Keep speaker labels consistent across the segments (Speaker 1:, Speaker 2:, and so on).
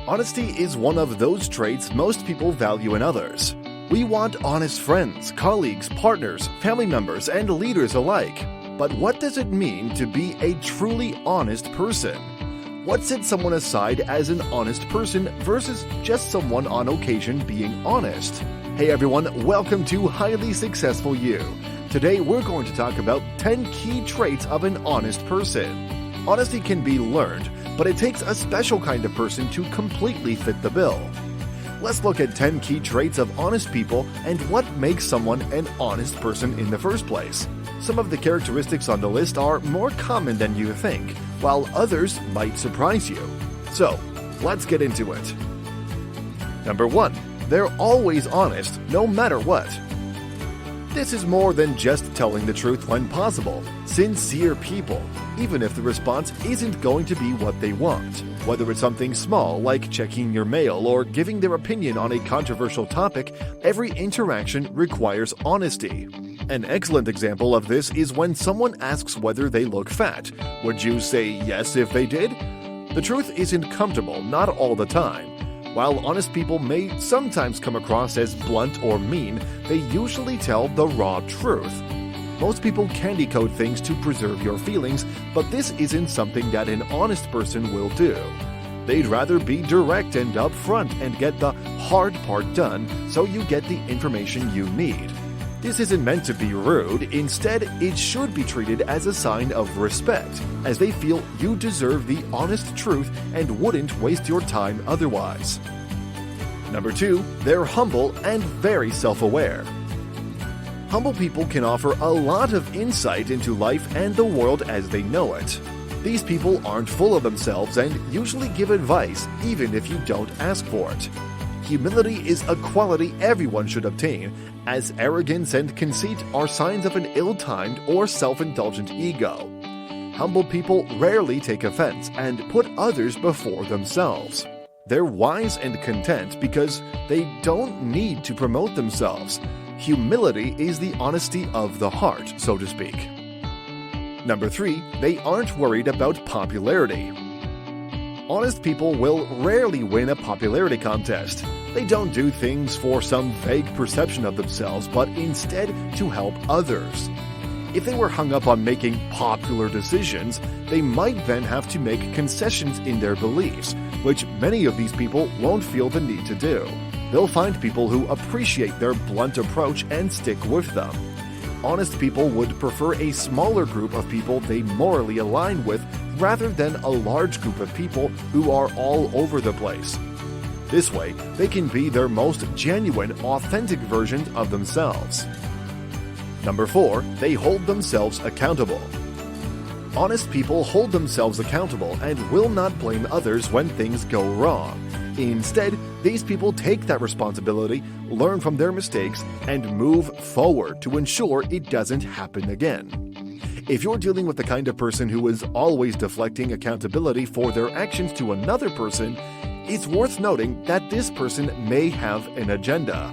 Speaker 1: Honesty is one of those traits most people value in others. We want honest friends, colleagues, partners, family members, and leaders alike. But what does it mean to be a truly honest person? What sets someone aside as an honest person versus just someone on occasion being honest? Hey everyone, welcome to Highly Successful You. Today we're going to talk about 10 key traits of an honest person. Honesty can be learned, but it takes a special kind of person to completely fit the bill. Let's look at 10 key traits of honest people and what makes someone an honest person in the first place. Some of the characteristics on the list are more common than you think, while others might surprise you. So, let's get into it. Number 1. They're always honest, no matter what. This is more than just telling the truth when possible. Sincere people, even if the response isn't going to be what they want. Whether it's something small like checking your mail or giving their opinion on a controversial topic, every interaction requires honesty. An excellent example of this is when someone asks whether they look fat. Would you say yes if they did? The truth isn't comfortable, not all the time. While honest people may sometimes come across as blunt or mean, they usually tell the raw truth. Most people candy coat things to preserve your feelings, but this isn't something that an honest person will do. They'd rather be direct and upfront and get the hard part done so you get the information you need. This isn't meant to be rude, instead it should be treated as a sign of respect, as they feel you deserve the honest truth and wouldn't waste your time otherwise. Number 2, they're humble and very self-aware. Humble people can offer a lot of insight into life and the world as they know it. These people aren't full of themselves and usually give advice even if you don't ask for it. Humility is a quality everyone should obtain, as arrogance and conceit are signs of an ill-timed or self-indulgent ego. Humble people rarely take offense and put others before themselves. They're wise and content because they don't need to promote themselves. Humility is the honesty of the heart, so to speak. Number 3, they aren't worried about popularity. Honest people will rarely win a popularity contest. They don't do things for some vague perception of themselves, but instead to help others. If they were hung up on making popular decisions, they might then have to make concessions in their beliefs, which many of these people won't feel the need to do. They'll find people who appreciate their blunt approach and stick with them. Honest people would prefer a smaller group of people they morally align with rather than a large group of people who are all over the place. This way, they can be their most genuine, authentic version of themselves. Number 4, they hold themselves accountable. Honest people hold themselves accountable and will not blame others when things go wrong. Instead, these people take that responsibility, learn from their mistakes, and move forward to ensure it doesn't happen again. If you're dealing with the kind of person who is always deflecting accountability for their actions to another person, it's worth noting that this person may have an agenda.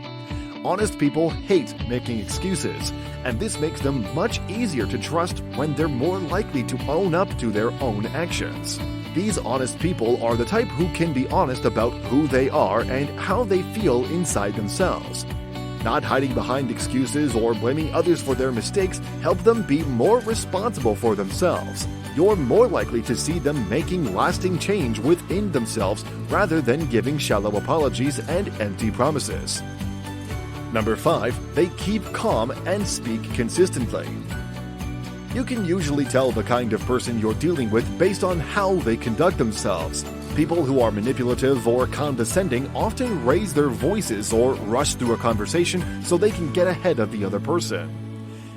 Speaker 1: Honest people hate making excuses, and this makes them much easier to trust when they're more likely to own up to their own actions. These honest people are the type who can be honest about who they are and how they feel inside themselves. Not hiding behind excuses or blaming others for their mistakes help them be more responsible for themselves. You're more likely to see them making lasting change within themselves rather than giving shallow apologies and empty promises. Number 5, they keep calm and speak consistently. You can usually tell the kind of person you're dealing with based on how they conduct themselves. People who are manipulative or condescending often raise their voices or rush through a conversation so they can get ahead of the other person.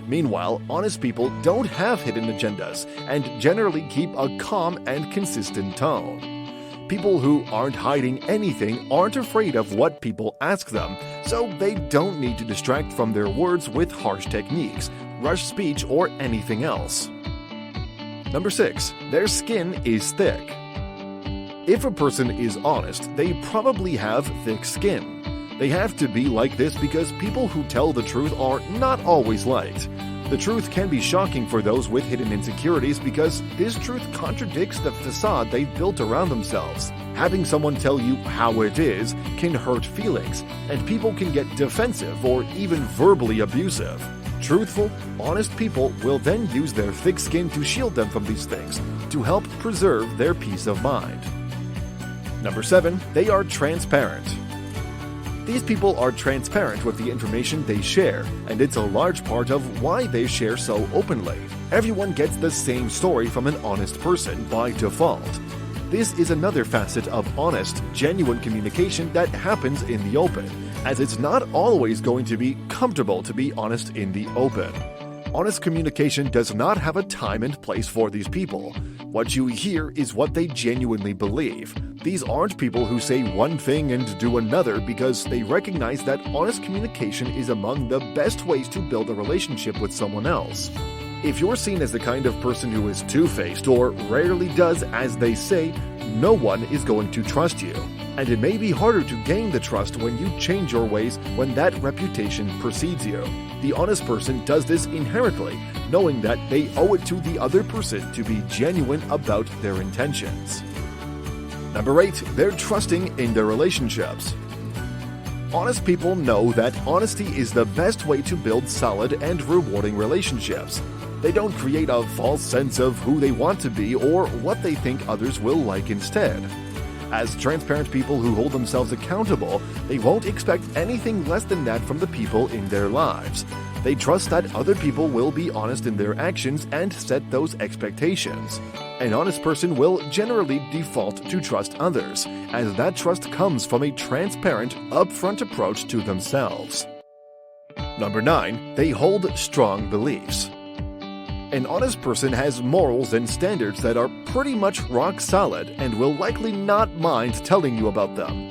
Speaker 1: Meanwhile, honest people don't have hidden agendas and generally keep a calm and consistent tone. People who aren't hiding anything aren't afraid of what people ask them, so they don't need to distract from their words with harsh techniques, rush speech, or anything else. Number 6, their skin is thick. If a person is honest, they probably have thick skin. They have to be like this because people who tell the truth are not always liked. The truth can be shocking for those with hidden insecurities because this truth contradicts the facade they've built around themselves. Having someone tell you how it is can hurt feelings, and people can get defensive or even verbally abusive. Truthful, honest people will then use their thick skin to shield them from these things, to help preserve their peace of mind. Number 7, they are transparent. These people are transparent with the information they share, and it's a large part of why they share so openly. Everyone gets the same story from an honest person by default. This is another facet of honest, genuine communication that happens in the open, as it's not always going to be comfortable to be honest in the open. Honest communication does not have a time and place for these people. What you hear is what they genuinely believe. These aren't people who say one thing and do another because they recognize that honest communication is among the best ways to build a relationship with someone else. If you're seen as the kind of person who is two-faced or rarely does as they say, no one is going to trust you. And it may be harder to gain the trust when you change your ways when that reputation precedes you. The honest person does this inherently, knowing that they owe it to the other person to be genuine about their intentions. Number 8, they're trusting in their relationships. Honest people know that honesty is the best way to build solid and rewarding relationships. They don't create a false sense of who they want to be or what they think others will like instead. As transparent people who hold themselves accountable, they won't expect anything less than that from the people in their lives. They trust that other people will be honest in their actions and set those expectations. An honest person will generally default to trust others, as that trust comes from a transparent, upfront approach to themselves. Number 9, they hold strong beliefs. An honest person has morals and standards that are pretty much rock solid and will likely not mind telling you about them.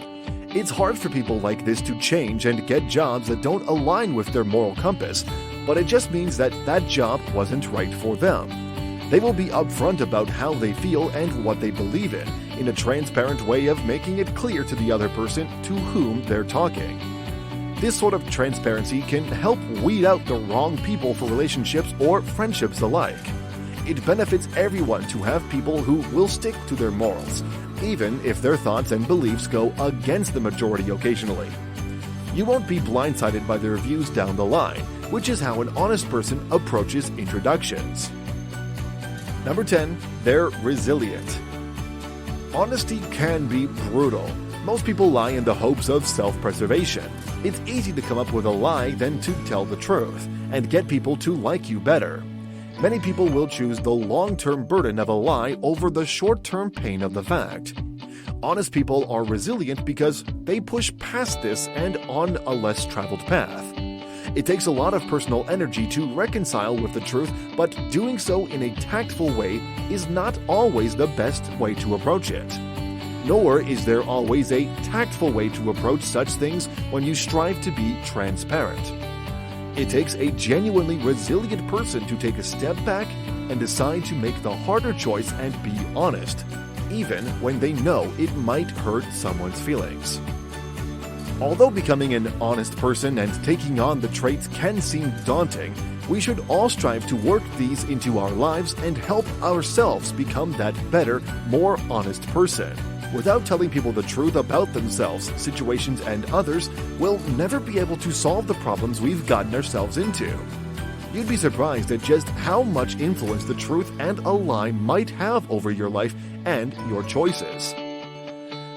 Speaker 1: It's hard for people like this to change and get jobs that don't align with their moral compass, but it just means that that job wasn't right for them. They will be upfront about how they feel and what they believe in a transparent way of making it clear to the other person to whom they're talking. This sort of transparency can help weed out the wrong people for relationships or friendships alike. It benefits everyone to have people who will stick to their morals, even if their thoughts and beliefs go against the majority occasionally. You won't be blindsided by their views down the line, which is how an honest person approaches introductions. Number 10, they're resilient. Honesty can be brutal. Most people lie in the hopes of self-preservation. It's easy to come up with a lie than to tell the truth and get people to like you better. Many people will choose the long-term burden of a lie over the short-term pain of the fact. Honest people are resilient because they push past this and on a less traveled path. It takes a lot of personal energy to reconcile with the truth, but doing so in a tactful way is not always the best way to approach it. Nor is there always a tactful way to approach such things when you strive to be transparent. It takes a genuinely resilient person to take a step back and decide to make the harder choice and be honest, even when they know it might hurt someone's feelings. Although becoming an honest person and taking on the traits can seem daunting, we should all strive to work these into our lives and help ourselves become that better, more honest person. Without telling people the truth about themselves, situations, and others, we'll never be able to solve the problems we've gotten ourselves into. You'd be surprised at just how much influence the truth and a lie might have over your life and your choices.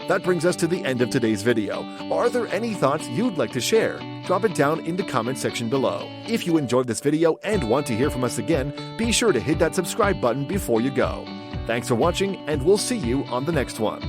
Speaker 1: That brings us to the end of today's video. Are there any thoughts you'd like to share? Drop it down in the comment section below. If you enjoyed this video and want to hear from us again, be sure to hit that subscribe button before you go. Thanks for watching, and we'll see you on the next one.